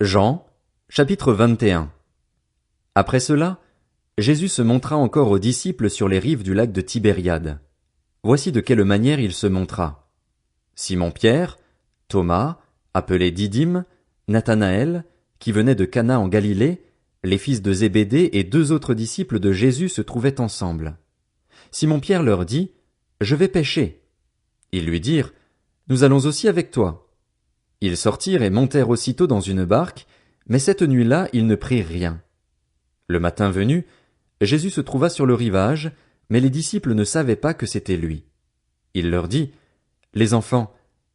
Jean, chapitre 21. Après cela, Jésus se montra encore aux disciples sur les rives du lac de Tibériade. Voici de quelle manière il se montra. Simon-Pierre, Thomas, appelé Didyme, Nathanaël, qui venait de Cana en Galilée, les fils de Zébédée et deux autres disciples de Jésus se trouvaient ensemble. Simon-Pierre leur dit, « Je vais pêcher. » Ils lui dirent, « Nous allons aussi avec toi. » Ils sortirent et montèrent aussitôt dans une barque, mais cette nuit-là ils ne prirent rien. Le matin venu, Jésus se trouva sur le rivage, mais les disciples ne savaient pas que c'était lui. Il leur dit, « Les enfants,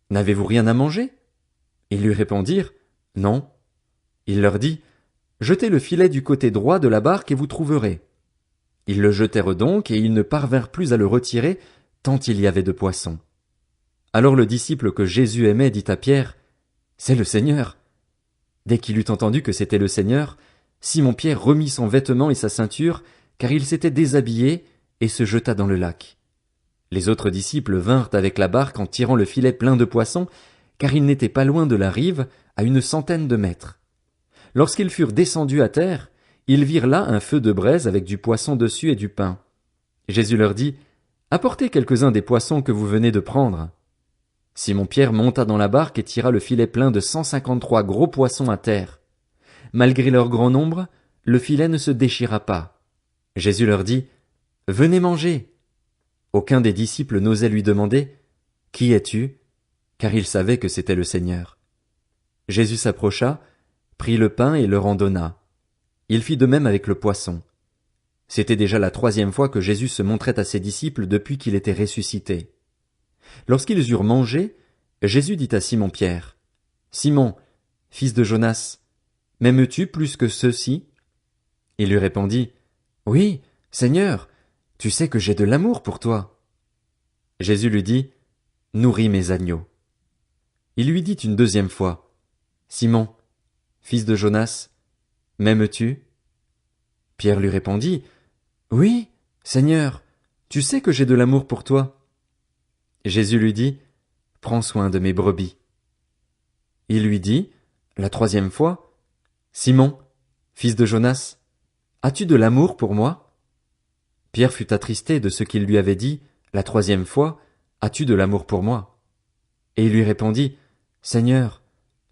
n'avez-vous rien à manger ?» Ils lui répondirent, « Non. » Il leur dit, « Jetez le filet du côté droit de la barque et vous trouverez. » Ils le jetèrent donc et ils ne parvinrent plus à le retirer, tant il y avait de poissons. Alors le disciple que Jésus aimait dit à Pierre, « C'est le Seigneur. » Dès qu'il eut entendu que c'était le Seigneur, Simon-Pierre remit son vêtement et sa ceinture, car il s'était déshabillé, et se jeta dans le lac. Les autres disciples vinrent avec la barque en tirant le filet plein de poissons, car ils n'étaient pas loin de la rive, à 100 de mètres. Lorsqu'ils furent descendus à terre, ils virent là un feu de braise avec du poisson dessus et du pain. Jésus leur dit, « Apportez quelques-uns des poissons que vous venez de prendre. » Simon-Pierre monta dans la barque et tira le filet plein de 153 gros poissons à terre. Malgré leur grand nombre, le filet ne se déchira pas. Jésus leur dit, « Venez manger. » Aucun des disciples n'osait lui demander, « Qui es-tu ?» car il savait que c'était le Seigneur. Jésus s'approcha, prit le pain et leur en donna. Il fit de même avec le poisson. C'était déjà la 3e fois que Jésus se montrait à ses disciples depuis qu'il était ressuscité. Lorsqu'ils eurent mangé, Jésus dit à Simon-Pierre, « Simon, fils de Jonas, m'aimes-tu plus que ceux-ci » Il lui répondit, « Oui, Seigneur, tu sais que j'ai de l'amour pour toi. » Jésus lui dit, « Nourris mes agneaux. » Il lui dit une 2e fois, « Simon, fils de Jonas, m'aimes-tu » Pierre lui répondit, « Oui, Seigneur, tu sais que j'ai de l'amour pour toi. » Jésus lui dit, « Prends soin de mes brebis. » Il lui dit, la 3e fois, « Simon, fils de Jonas, as-tu de l'amour pour moi » Pierre fut attristé de ce qu'il lui avait dit, la 3e fois, « As-tu de l'amour pour moi » Et il lui répondit, « Seigneur,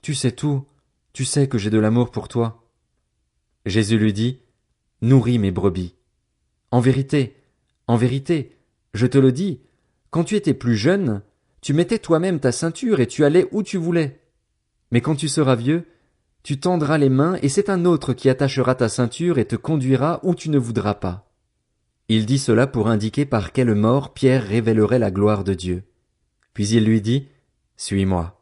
tu sais tout, tu sais que j'ai de l'amour pour toi. » Jésus lui dit, « Nourris mes brebis. En vérité, je te le dis, quand tu étais plus jeune, tu mettais toi-même ta ceinture et tu allais où tu voulais. Mais quand tu seras vieux, tu tendras les mains et c'est un autre qui attachera ta ceinture et te conduira où tu ne voudras pas. » Il dit cela pour indiquer par quelle mort Pierre révélerait la gloire de Dieu. Puis il lui dit, « Suis-moi. »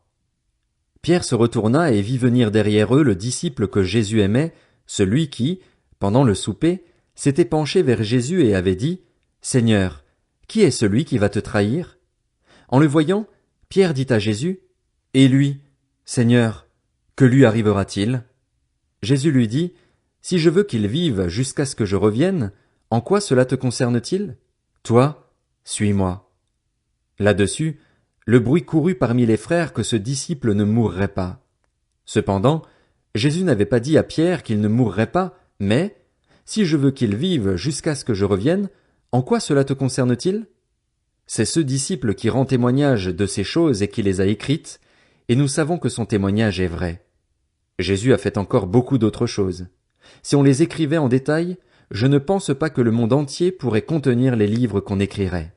Pierre se retourna et vit venir derrière eux le disciple que Jésus aimait, celui qui, pendant le souper, s'était penché vers Jésus et avait dit, « Seigneur, qui est celui qui va te trahir ?» En le voyant, Pierre dit à Jésus, « Et lui, Seigneur, que lui arrivera-t-il » Jésus lui dit, « Si je veux qu'il vive jusqu'à ce que je revienne, en quoi cela te concerne-t-il? Toi, suis-moi. » Là-dessus, le bruit courut parmi les frères que ce disciple ne mourrait pas. Cependant, Jésus n'avait pas dit à Pierre qu'il ne mourrait pas, mais « Si je veux qu'il vive jusqu'à ce que je revienne, en quoi cela te concerne-t-il » C'est ce disciple qui rend témoignage de ces choses et qui les a écrites, et nous savons que son témoignage est vrai. Jésus a fait encore beaucoup d'autres choses. Si on les écrivait en détail, je ne pense pas que le monde entier pourrait contenir les livres qu'on écrirait.